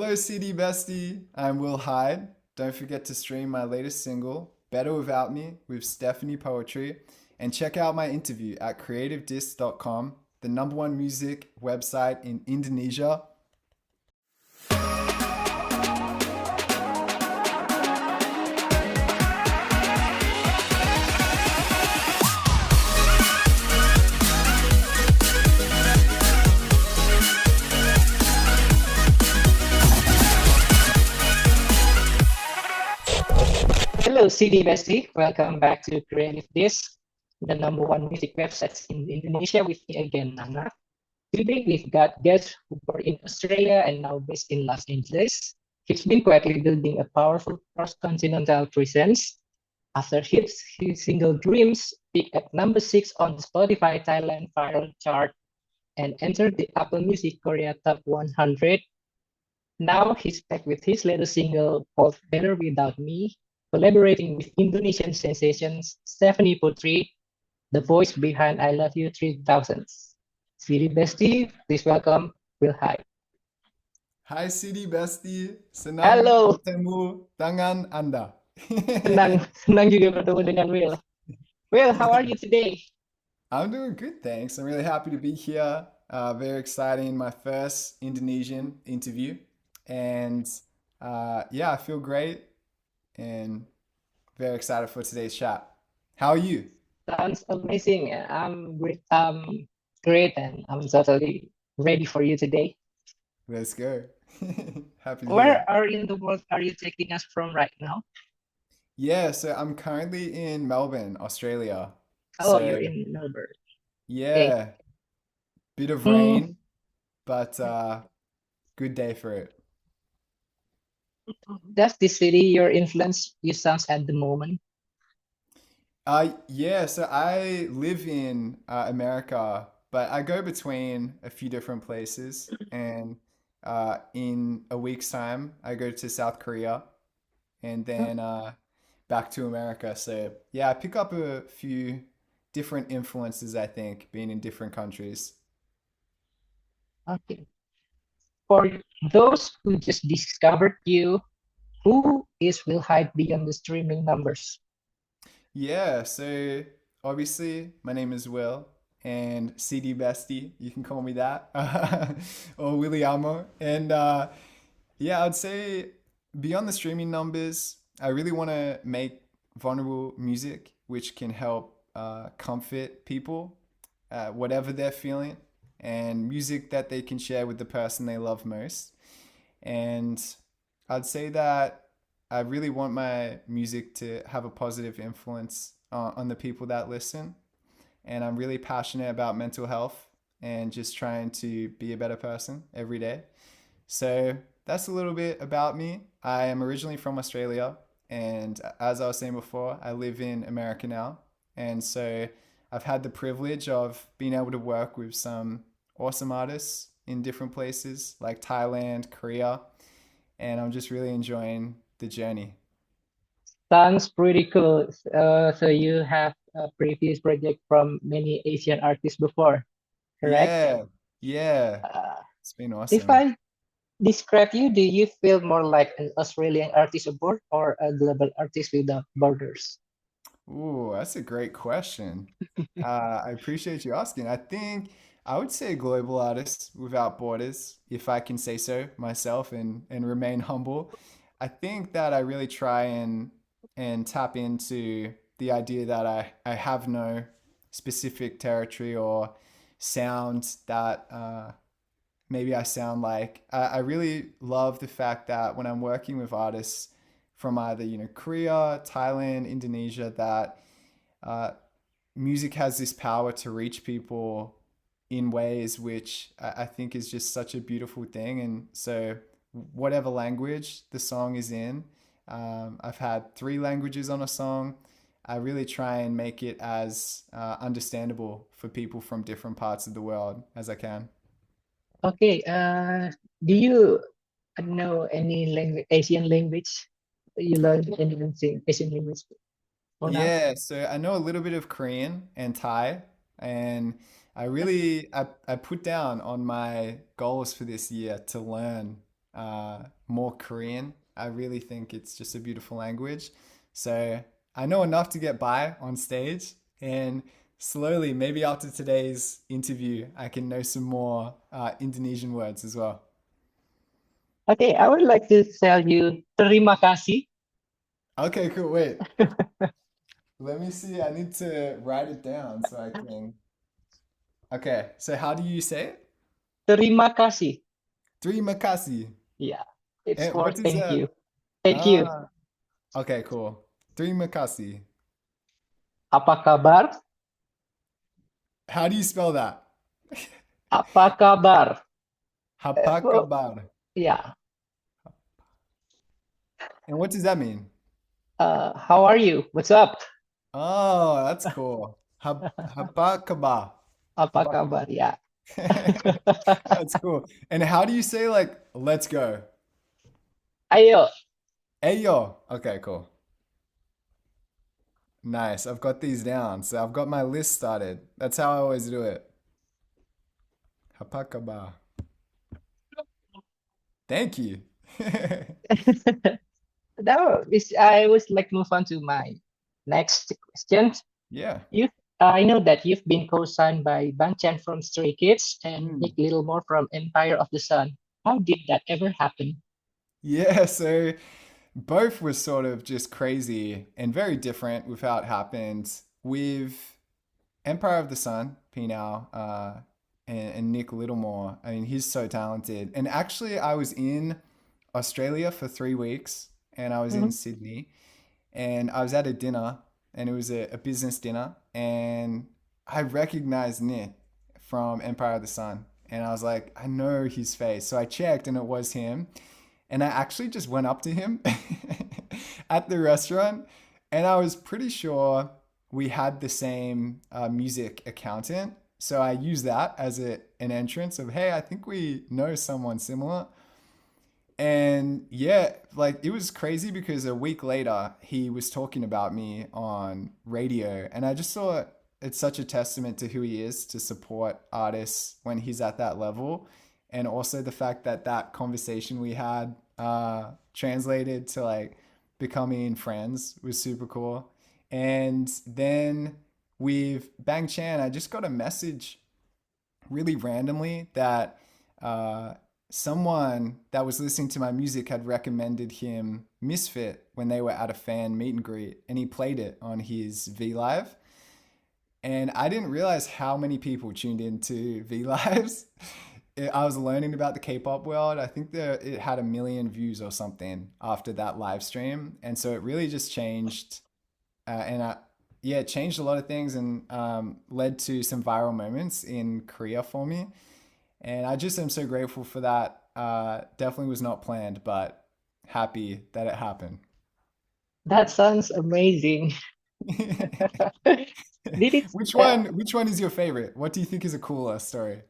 Hello, CD Bestie. I'm Will Hyde. Don't forget to stream my latest single, Better Without Me, with Stephanie Poetri, and check out my interview at creativedisc.com, the number one music website in Indonesia. Hello, CD Bestie. Welcome back to Creative Disc, the number one music website in Indonesia with me again, Nana. Today we've got guests who were in Australia and now based in Los Angeles. He's been quietly building a powerful cross-continental presence. After his single Dreams peaked at number 6 on the Spotify Thailand Viral Chart and entered the Apple Music Korea Top 100. Now he's back with his latest single called Better Without Me, collaborating with Indonesian sensations Stephanie Poetri, the voice behind I Love You 3000s. CD Bestie, please welcome Will Hyde. Hi CD Bestie, senang Halo, bertemu dengan Anda. senang juga bertemu dengan Will. Will, how are you today? I'm doing good, thanks. I'm really happy to be here. Very exciting, my first Indonesian interview. And yeah, I feel great and very excited for today's chat. How are you? Sounds amazing. I'm great. Great, and I'm totally ready for you today. Let's go. Happy to Where hear. are in the world are you taking us from right now? Yeah, so I'm currently in Melbourne, Australia. Oh, you're So in Melbourne. Okay. yeah, bit of Mm, rain, but good day for it. does this city your influence you sounds at the moment? Yeah, so I live in America, but I go between a few different places. And in a week's time, I go to South Korea and then back to America. So yeah, I pick up a few different influences, I think, being in different countries. Okay. For those who just discovered you, who is Will Hyde beyond the streaming numbers? Yeah, so obviously my name is Will and CD Bestie, you can call me that, or Williamo. And yeah, I'd say beyond the streaming numbers, I really want to make vulnerable music which can help comfort people, whatever they're feeling, and music that they can share with the person they love most. And I'd say that I really want my music to have a positive influence on the people that listen. And I'm really passionate about mental health and just trying to be a better person every day. So that's a little bit about me. I am originally from Australia, and as I was saying before, I live in America now. And so I've had the privilege of being able to work with some awesome artists in different places like Thailand, Korea, and I'm just really enjoying the journey. Sounds pretty cool. So you have a previous project from many Asian artists before, correct? Yeah, yeah, Uh, it's been if awesome. I describe you, do you feel more like an Australian artist abroad or a global artist without borders? Ooh, that's a great question. I appreciate you asking. I think I would say global artist without borders, if I can say so myself and remain humble. I think that I really try and tap into the idea that I have no specific territory or sound that maybe I sound like. I really love the fact that when I'm working with artists from either, Korea, Thailand, Indonesia, that uh, music has this power to reach people in ways which I think is just such a beautiful thing. And so, whatever language the song is in, I've had three languages on a song. I really try and make it as understandable for people from different parts of the world as I can. Okay. Do you know any language, Asian language? You learn any Asian language for now? Yeah, so I know a little bit of Korean and Thai, and I put down on my goals for this year to learn more Korean. I really think it's just a beautiful language. So I know enough to get by on stage, and slowly, maybe after today's interview, I can know some more Indonesian words as well. Okay, I would like to tell you terima kasih. Okay, cool. Wait, let me see. I need to write it down so I can. Okay, so how do you say it? Terima kasih. Terima kasih. Yeah, it's And for what does thank that? you. Thank you. Ah, okay, cool. Terima kasih. Apa kabar? How do you spell that? Apa kabar? Apa Well, kabar? yeah. And what does that mean? How are you? What's up? Oh, that's cool. Apa kabar? Apa Apa kabar? Yeah. kabar? That's cool. And how do you say like let's go? Ayo. Ayo. Okay, cool. Nice. I've got these down. So I've got my list started. That's how I always do it. Apa kabar? Thank you. Now, I would like to move on to my next question. Yeah. You, I know that you've been co-signed by Banchan from Stray Kids and Nick Mm. Littlemore from Empire of the Sun. How did that ever happen? Yeah, so both were sort of just crazy and very different with how it happened. With Empire of the Sun, Pinal, and Nick Littlemore, I mean, he's so talented. And actually, I was in Australia for 3 weeks and I was in Mhm. Sydney and I was at a dinner and it was a business dinner and I recognized Nick from Empire of the Sun. And I was like, I know his face. So I checked and it was him. And I actually just went up to him at the restaurant, and I was pretty sure we had the same music accountant. So I used that as an entrance of, hey, I think we know someone similar. And yeah, like it was crazy because a week later he was talking about me on radio, and I just thought it's such a testament to who he is to support artists when he's at that level, and also the fact that that conversation we had translated to like becoming friends was super cool. And then with Bang Chan, I just got a message really randomly that uh, someone that was listening to my music had recommended him Misfit when they were at a fan meet and greet, and he played it on his V Live. And I didn't realize how many people tuned into V Lives. I was learning about the K-pop world. I think that it had 1 million views or something after that live stream, and so it really just changed. Yeah, it changed a lot of things and led to some viral moments in Korea for me. And I just am so grateful for that. Definitely was not planned, but happy that it happened. That sounds amazing. Did it? Which one? Which one is your favorite? What do you think is a cooler story?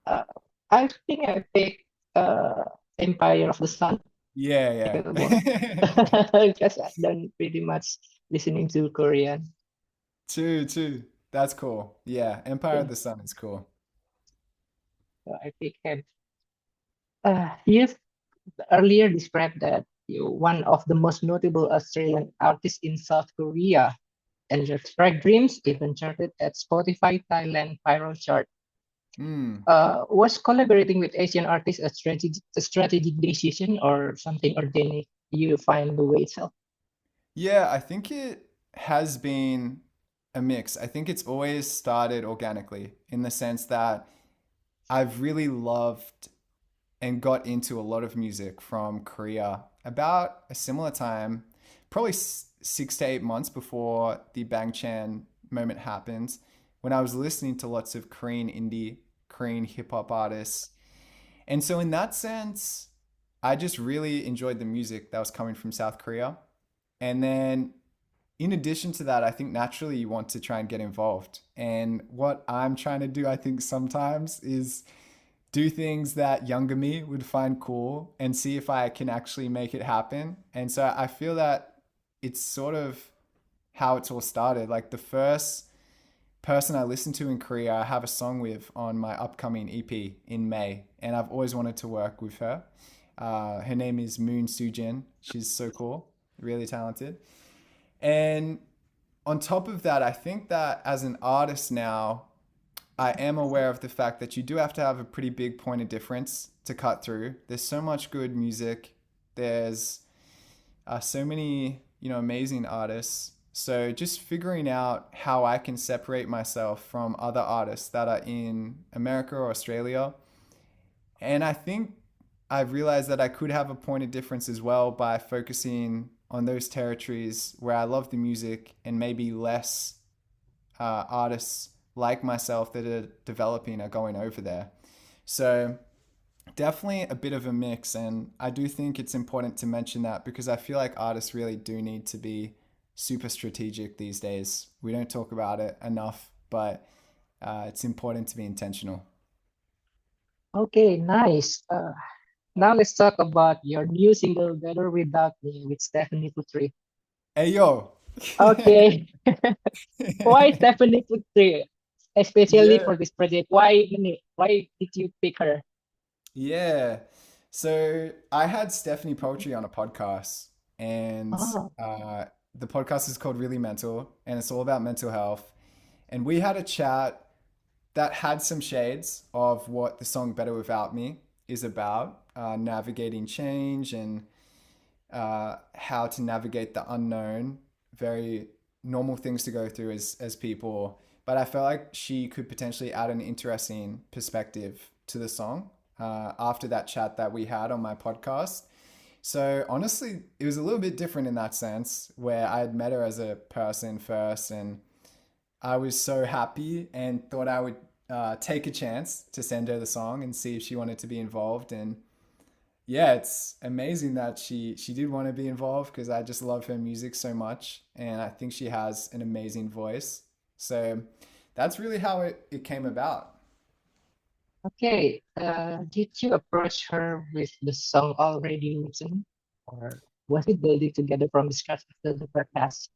Uh, I think I picked uh, Empire of the Sun. Yeah, Little more yeah. because I've done pretty much listening to Korean. Two. That's cool. Yeah, Empire Yeah, of the Sun is cool. so I picked him. You've earlier described that you're one of the most notable Australian artists in South Korea, and your track Dreams even charted at Spotify Thailand Viral Chart. Mm. Was collaborating with Asian artists a strategic decision or something organic you find the way itself? Yeah, I think it has been a mix. I think it's always started organically in the sense that I've really loved and got into a lot of music from Korea about a similar time, probably 6 to 8 months before the Bang Chan moment happened, when I was listening to lots of Korean indie, Korean hip hop artists. And so, in that sense, I just really enjoyed the music that was coming from South Korea. And then, in addition to that, I think naturally you want to try and get involved. And what I'm trying to do, I think sometimes, is do things that younger me would find cool and see if I can actually make it happen. And so I feel that it's sort of how it's all started. Like the first person I listened to in Korea, I have a song with on my upcoming EP in May, and I've always wanted to work with her. Her name is Moon Sujin. She's so cool, really talented. And on top of that, I think that as an artist now, I am aware of the fact that you do have to have a pretty big point of difference to cut through. There's so much good music. There's so many, amazing artists. So just figuring out how I can separate myself from other artists that are in America or Australia. And I think I've realized that I could have a point of difference as well by focusing on those territories where I love the music and maybe less artists like myself that are developing are going over there. So definitely a bit of a mix. And I do think it's important to mention that because I feel like artists really do need to be super strategic these days. We don't talk about it enough, but it's important to be intentional. Okay, nice. Now let's talk about your new single, Better Without Me, with Stephanie Poetri. Hey, yo. Okay, why Stephanie Poetri? Especially Yeah. for this project, why did you pick her? Yeah. So I had Stephanie Poetri on a podcast, and Oh, the podcast is called Really Mental, and it's all about mental health. And we had a chat that had some shades of what the song Better Without Me is about, navigating change and how to navigate the unknown, very normal things to go through as people. But I felt like she could potentially add an interesting perspective to the song after that chat that we had on my podcast. So honestly, it was a little bit different in that sense, where I had met her as a person first, and I was so happy and thought I would take a chance to send her the song and see if she wanted to be involved. And yeah, it's amazing that she did want to be involved because I just love her music so much, and I think she has an amazing voice. So that's really how it came about. okay. Did you approach her with the song already written, or was it building together from the scratch after the podcast?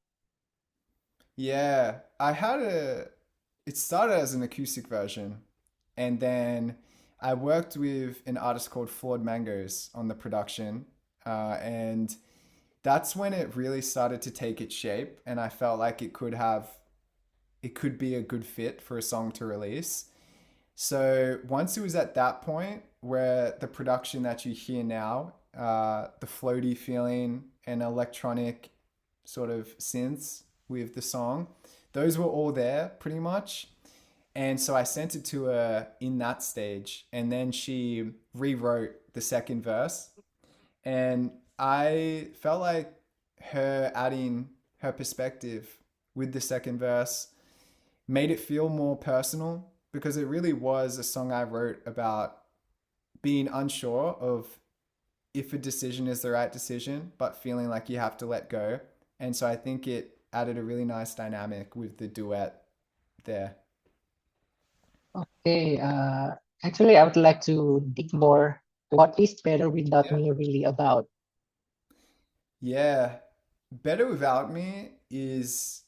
Yeah, it started as an acoustic version, and then I worked with an artist called Flawed Mangoes on the production, and that's when it really started to take its shape, and I felt like it could be a good fit for a song to release. So once it was at that point where the production that you hear now, the floaty feeling and electronic sort of synths with the song, those were all there pretty much. And so I sent it to her in that stage, and then she rewrote the second verse. And I felt like her adding her perspective with the second verse made it feel more personal because it really was a song I wrote about being unsure of if a decision is the right decision, but feeling like you have to let go. And so I think it added a really nice dynamic with the duet there. Okay. Actually, I would like to dig more. What is Better Without Yeah. Me really about? Yeah. Better Without Me is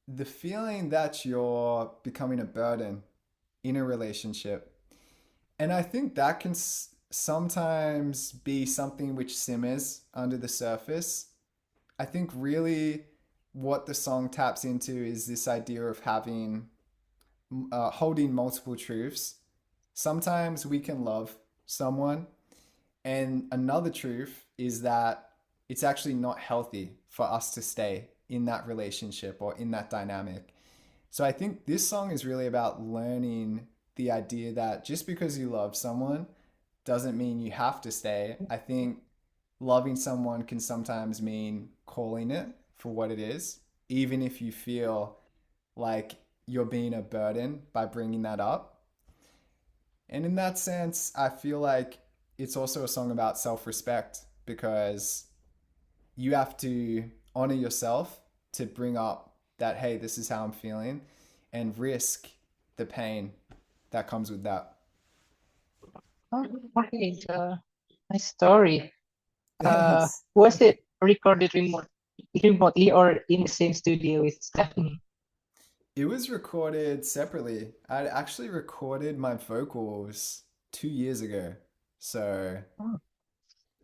the feeling that you're becoming a burden in a relationship. And I think that can sometimes be something which simmers under the surface. I think really what the song taps into is this idea of holding multiple truths. Sometimes we can love someone, and another truth is that it's actually not healthy for us to stay in that relationship or in that dynamic. So I think this song is really about learning the idea that just because you love someone doesn't mean you have to stay. I think loving someone can sometimes mean calling it for what it is, even if you feel like you're being a burden by bringing that up. And in that sense, I feel like it's also a song about self respect because you have to honor yourself to bring up that, hey, this is how I'm feeling, and risk the pain that comes with that. Oh, okay. Nice story. Thanks. Was it recorded remotely or in the same studio with Stephanie? It was recorded separately. I actually recorded my vocals 2 years ago. So, Oh,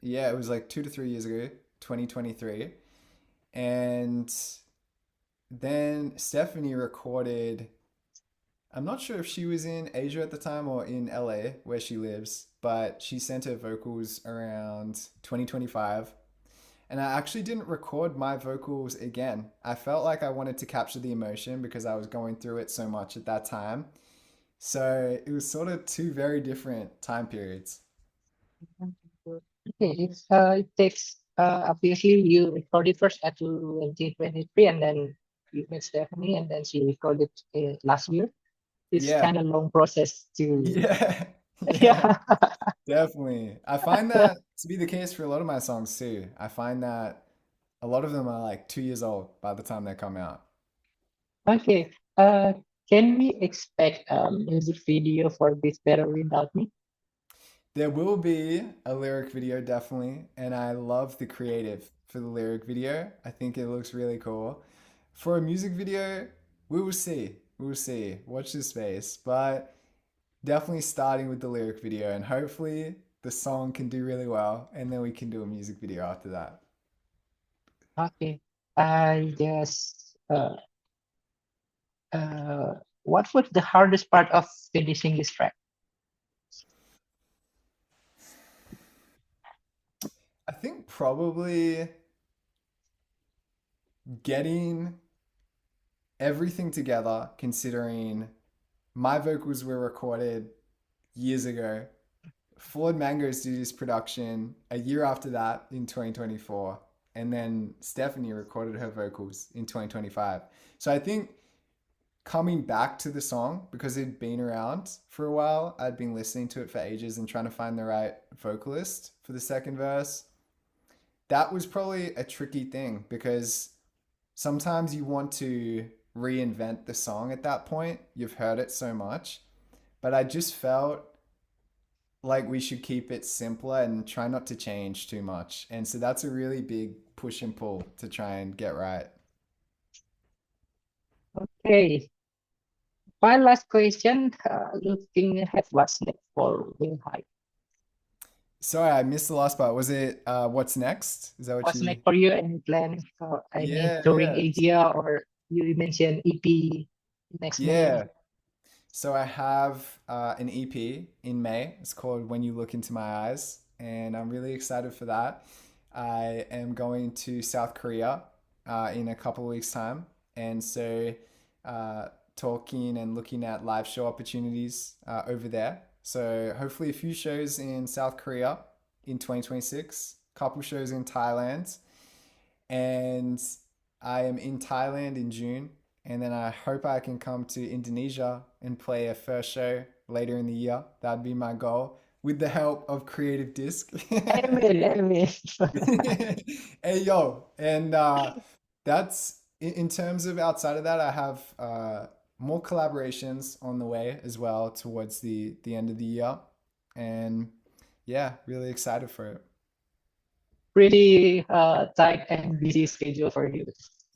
Yeah, it was like 2 to 3 years ago, 2023. And then Stephanie recorded, I'm not sure if she was in Asia at the time or in LA where she lives, but she sent her vocals around 2025. And I actually didn't record my vocals again. I felt like I wanted to capture the emotion because I was going through it so much at that time. So it was sort of two very different time periods. Okay, it takes obviously you recorded first at 2023, and then you met Stephanie, and then she recorded last year. It's Yeah. kind of long process to Yeah. Yeah. yeah. Definitely. I find that to be the case for a lot of my songs too. I find that a lot of them are like 2 years old by the time they come out. Okay. Can we expect music video for this Better Without Me? There will be a lyric video, definitely, and I love the creative for the lyric video. I think it looks really cool. For a music video, we will see. We will see. Watch this space. But definitely starting with the lyric video, and hopefully the song can do really well, and then we can do a music video after that. Okay. I guess what was the hardest part of finishing this track? I think probably getting everything together, considering my vocals were recorded years ago. Ford Mango Studios production a year after that in 2024. And then Stephanie recorded her vocals in 2025. So I think coming back to the song, because it'd been around for a while, I'd been listening to it for ages and trying to find the right vocalist for the second verse. That was probably a tricky thing because sometimes you want to reinvent the song at that point. You've heard it so much. But I just felt like we should keep it simpler and try not to change too much. And so that's a really big push and pull to try and get right. Okay. My last question, looking ahead, what's next for Will Hyde? Sorry, I missed the last part. Was it what's next? Is that what What's you? next for you? Any plans for any Yeah, touring yeah. Asia, or you mentioned EP next May? Yeah. So I have an EP in May. It's called When You Look Into My Eyes, and I'm really excited for that. I am going to South Korea in a couple of weeks' time, and so uh, talking and looking at live show opportunities over there. So hopefully a few shows in South Korea in 2026, couple shows in Thailand, and I am in Thailand in June, and then I hope I can come to Indonesia and play a first show later in the year. That'd be my goal with the help of Creative Disc. Amen, amen. Hey yo, and that's in terms of outside of that, I have more collaborations on the way as well towards the end of the year, and yeah, really excited for it. Pretty tight and busy schedule for you.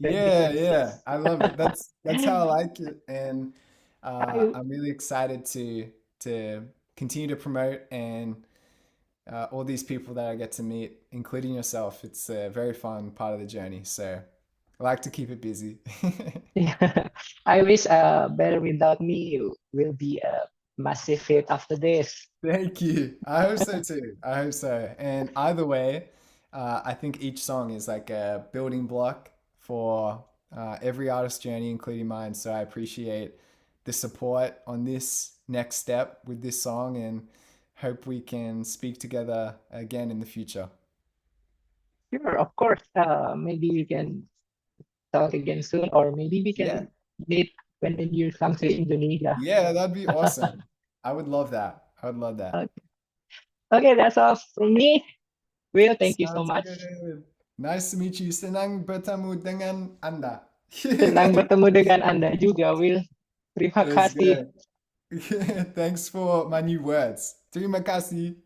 Yeah, yeah, I love it. That's how I like it, and I, I'm really excited to continue to promote and all these people that I get to meet, including yourself. It's a very fun part of the journey, so I like to keep it busy. yeah, I wish Better Without Me will be a massive hit after this. Thank you. I hope so too. I hope so. And either way, I think each song is like a building block for every artist's journey, including mine. So I appreciate the support on this next step with this song and hope we can speak together again in the future. Sure, of course. Maybe we can talk again soon, or maybe we Yeah. can meet when you come to Indonesia. Yeah, that'd be awesome. I would love that. I would love that. Okay, okay, that's all from me. Will, thank you so Sounds much. good. Nice to meet you. Senang bertemu dengan Anda. Senang bertemu dengan Anda juga, Will. Terima That's kasih. good. Thanks for my new words. Terima kasih.